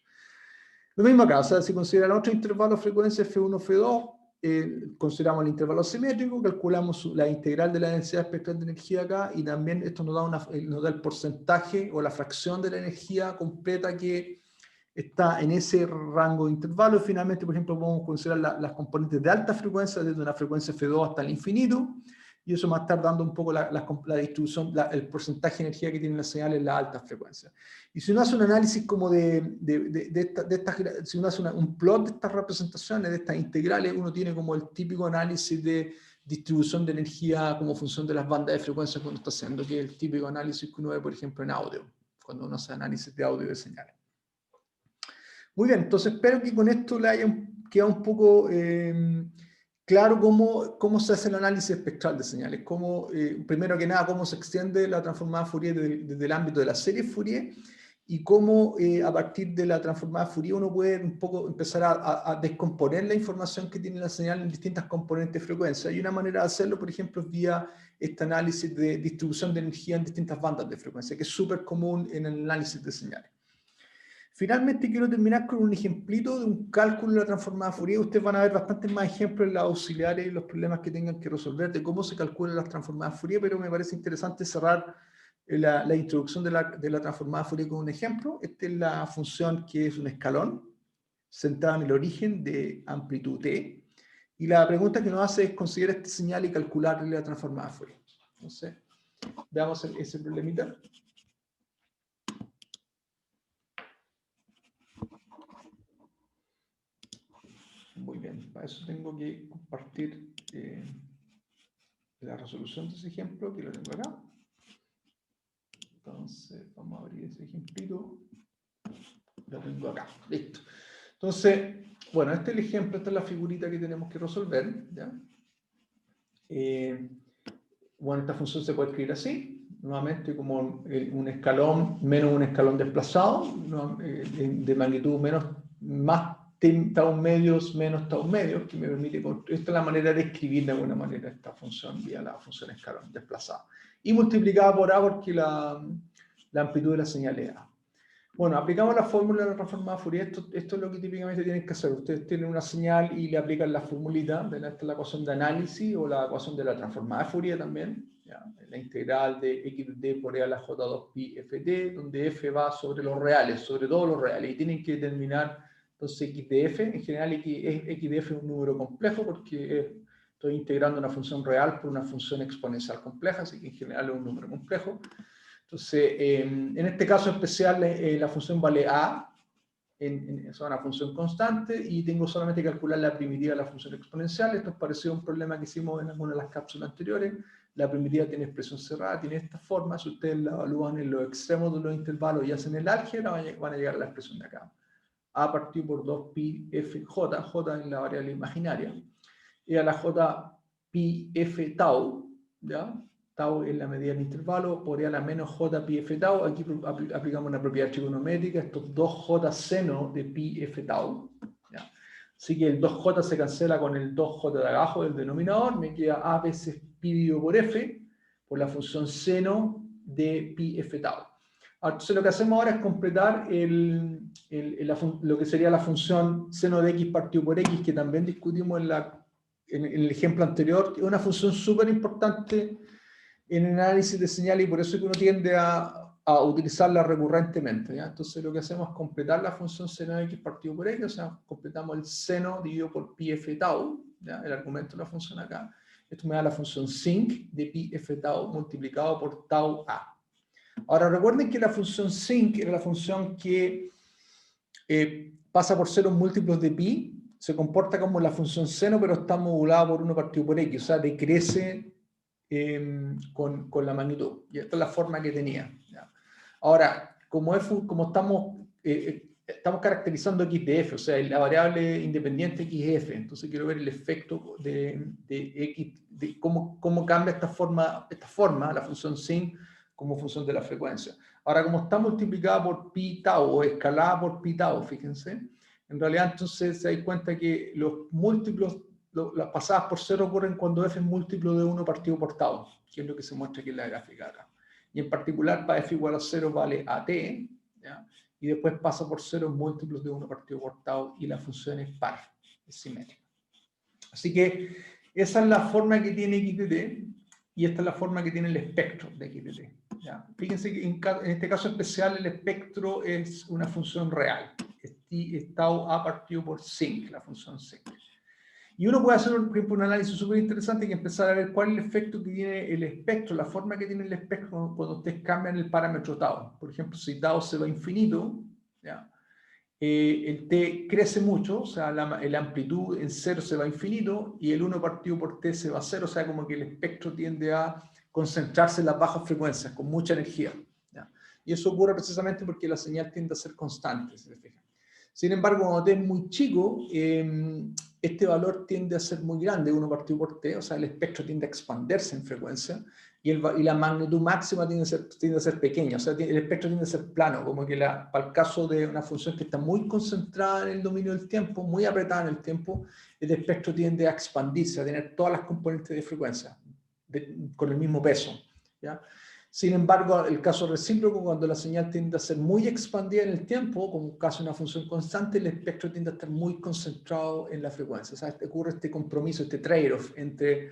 Lo mismo acá, o sea, si consideran otro intervalo de frecuencia F1, F2, consideramos el intervalo simétrico, calculamos la integral de la densidad espectral de energía acá, y también esto nos da el porcentaje o la fracción de la energía completa que está en ese rango de intervalo. Y finalmente, por ejemplo, podemos considerar las componentes de alta frecuencia, desde una frecuencia F2 hasta el infinito, y eso va a estar dando un poco la distribución, el porcentaje de energía que tienen las señales en la alta frecuencia. Y si uno hace un análisis como si uno hace un plot de estas representaciones, de estas integrales, uno tiene como el típico análisis de distribución de energía como función de las bandas de frecuencia que uno está haciendo, que es el típico análisis que uno ve, por ejemplo, en audio, cuando uno hace análisis de audio y de señales. Muy bien, entonces espero que con esto le haya quedado un poco claro cómo se hace el análisis espectral de señales, primero que nada, cómo se extiende la transformada Fourier desde el ámbito de la serie Fourier, y cómo a partir de la transformada Fourier uno puede un poco empezar a descomponer la información que tiene la señal en distintas componentes de frecuencia. Y una manera de hacerlo, por ejemplo, es vía este análisis de distribución de energía en distintas bandas de frecuencia, que es súper común en el análisis de señales. Finalmente quiero terminar con un ejemplito de un cálculo de la transformada Fourier. Ustedes van a ver bastantes más ejemplos en las auxiliares y los problemas que tengan que resolver de cómo se calculan las transformadas Fourier, pero me parece interesante cerrar la introducción de la transformada Fourier con un ejemplo. Esta es la función que es un escalón centrada en el origen de amplitud t, y la pregunta que nos hace es considerar esta señal y calcularle la transformada Fourier. Entonces, veamos ese problemita. Muy bien, para eso tengo que compartir la resolución de ese ejemplo, que lo tengo acá. Entonces, vamos a abrir ese ejemplito. Lo tengo acá, listo. Entonces, bueno, este es el ejemplo, esta es la figurita que tenemos que resolver, ¿ya? Bueno, esta función se puede escribir así, nuevamente como un escalón menos un escalón desplazado, de magnitud más tau medios menos tau medios, que me permite, esta es la manera de escribir de alguna manera esta función vía la función escalón desplazado, y multiplicada por A porque la amplitud de la señal es A. Bueno, aplicamos la fórmula de la transformada Fourier. Esto es lo que típicamente tienen que hacer. Ustedes tienen una señal y le aplican la formulita, esta es la ecuación de análisis o la ecuación de la transformada Fourier también, ¿ya? La integral de x de d por e a la j2pi ft, donde f va sobre los reales, sobre todos los reales, y tienen que determinar entonces x de f. En general x de f es un número complejo porque estoy integrando una función real por una función exponencial compleja, así que en general es un número complejo. Entonces, en este caso especial, la función vale a, es una función constante, y tengo solamente que calcular la primitiva de la función exponencial. Esto es parecido a un problema que hicimos en alguna de las cápsulas anteriores. La primitiva tiene expresión cerrada, tiene esta forma. Si ustedes la evalúan en los extremos de los intervalos y hacen el álgebra, van a llegar a la expresión de acá. A partido por 2pi f j, j es la variable imaginaria, y a la j pi f tau, ¿ya? tau es la medida del intervalo, por la menos j pi f tau. Aquí aplicamos una propiedad trigonométrica, estos 2j seno de pi f tau. ¿Ya? Así que el 2j se cancela con el 2j de abajo del denominador, me queda a veces pi dividido por f, por la función seno de pi f tau. Entonces lo que hacemos ahora es completar lo que sería la función seno de x partido por x, que también discutimos en el ejemplo anterior, que es una función súper importante en el análisis de señales y por eso es que uno tiende a utilizarla recurrentemente. ¿Ya? Entonces lo que hacemos es completar la función seno de x partido por x, o sea, completamos el seno dividido por pi f tau, ¿ya? El argumento de la función acá. Esto me da la función sinc de pi f tau multiplicado por tau a. Ahora recuerden que la función sinc era la función que pasa por ceros múltiplos de pi, se comporta como la función seno, pero está modulada por 1 partido por x, o sea, decrece con la magnitud. Y esta es la forma que tenía. ¿Ya? Ahora, como estamos caracterizando x de f, o sea, la variable independiente x de f, entonces quiero ver el efecto de x, de cómo cambia esta forma, la función sin, como función de la frecuencia. Ahora, como está multiplicada por pi tau, o escalada por pi tau, fíjense, en realidad entonces se da cuenta que los múltiplos, las pasadas por cero ocurren cuando f es múltiplo de 1 partido por tau, que es lo que se muestra aquí en la gráfica acá. Y en particular, para f igual a 0 vale at, ¿ya? Y después pasa por 0 múltiplos de 1 partido por tau, y la función es par, es simétrica. Así que esa es la forma que tiene x de t, y esta es la forma que tiene el espectro de x de t. ¿Ya? Fíjense que en este caso especial el espectro es una función real. Es tau a partido por sinc, la función sinc. Y uno puede hacer, por ejemplo, un análisis súper interesante y empezar a ver cuál es el efecto que tiene el espectro, la forma que tiene el espectro cuando ustedes cambian el parámetro tau. Por ejemplo, si tau se va a infinito, ¿ya? El t crece mucho, o sea, la amplitud en 0 se va a infinito y el 1 partido por t se va a 0, o sea, como que el espectro tiende a concentrarse en las bajas frecuencias, con mucha energía. ¿Ya? Y eso ocurre precisamente porque la señal tiende a ser constante, si se fijan. Sin embargo, cuando t es muy chico, este valor tiende a ser muy grande, 1 partido por t, o sea, el espectro tiende a expandirse en frecuencia, y la magnitud máxima tiende a ser pequeña, o sea, el espectro tiende a ser plano, como que para el caso de una función que está muy concentrada en el dominio del tiempo, muy apretada en el tiempo, el espectro tiende a expandirse, a tener todas las componentes de frecuencia, con el mismo peso. ¿Ya? Sin embargo, el caso recíproco, cuando la señal tiende a ser muy expandida en el tiempo, como un caso de una función constante, el espectro tiende a estar muy concentrado en la frecuencia. O sea, ocurre este compromiso, este trade-off entre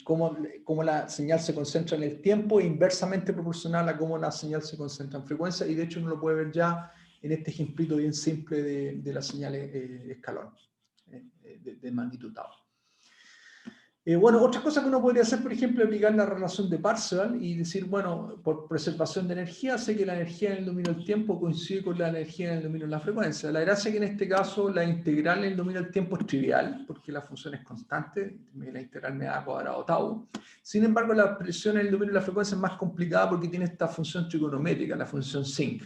cómo la señal se concentra en el tiempo e inversamente proporcional a cómo la señal se concentra en frecuencia. Y de hecho uno lo puede ver ya en este ejemplito bien simple de la señal escalón, de magnitud tau. Bueno, otra cosa que uno podría hacer, por ejemplo, es aplicar la relación de Parseval y decir, bueno, por preservación de energía, sé que la energía en el dominio del tiempo coincide con la energía en el dominio de la frecuencia. La gracia es que en este caso la integral en el dominio del tiempo es trivial, porque la función es constante, la integral me da cuadrado tau. Sin embargo, la expresión en el dominio de la frecuencia es más complicada porque tiene esta función trigonométrica, la función sinc.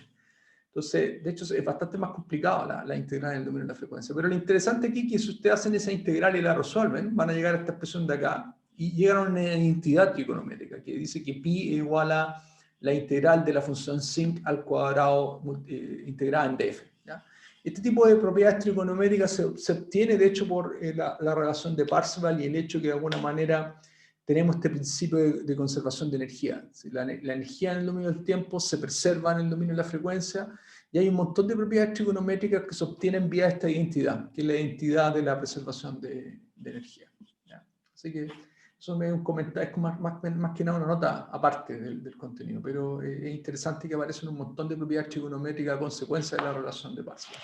Entonces, de hecho, es bastante más complicado la integral en el dominio de la frecuencia. Pero lo interesante aquí es que si ustedes hacen esa integral y la resuelven, van a llegar a esta expresión de acá y llegan a una identidad trigonométrica que dice que pi es igual a la integral de la función sinc al cuadrado integrada en df. ¿Ya? Este tipo de propiedades trigonométricas se obtiene, de hecho, por la relación de Parseval y el hecho que de alguna manera tenemos este principio de conservación de energía. La energía en el dominio del tiempo se preserva en el dominio de la frecuencia y hay un montón de propiedades trigonométricas que se obtienen vía esta identidad, que es la identidad de la preservación de energía. ¿Ya? Así que eso es un comentario, es más que nada una nota aparte del contenido, pero es interesante que aparecen un montón de propiedades trigonométricas a consecuencia de la relación de Parseval.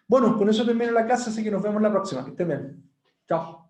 Bueno, con eso termino la clase, así que nos vemos la próxima. Que estén bien. Chao.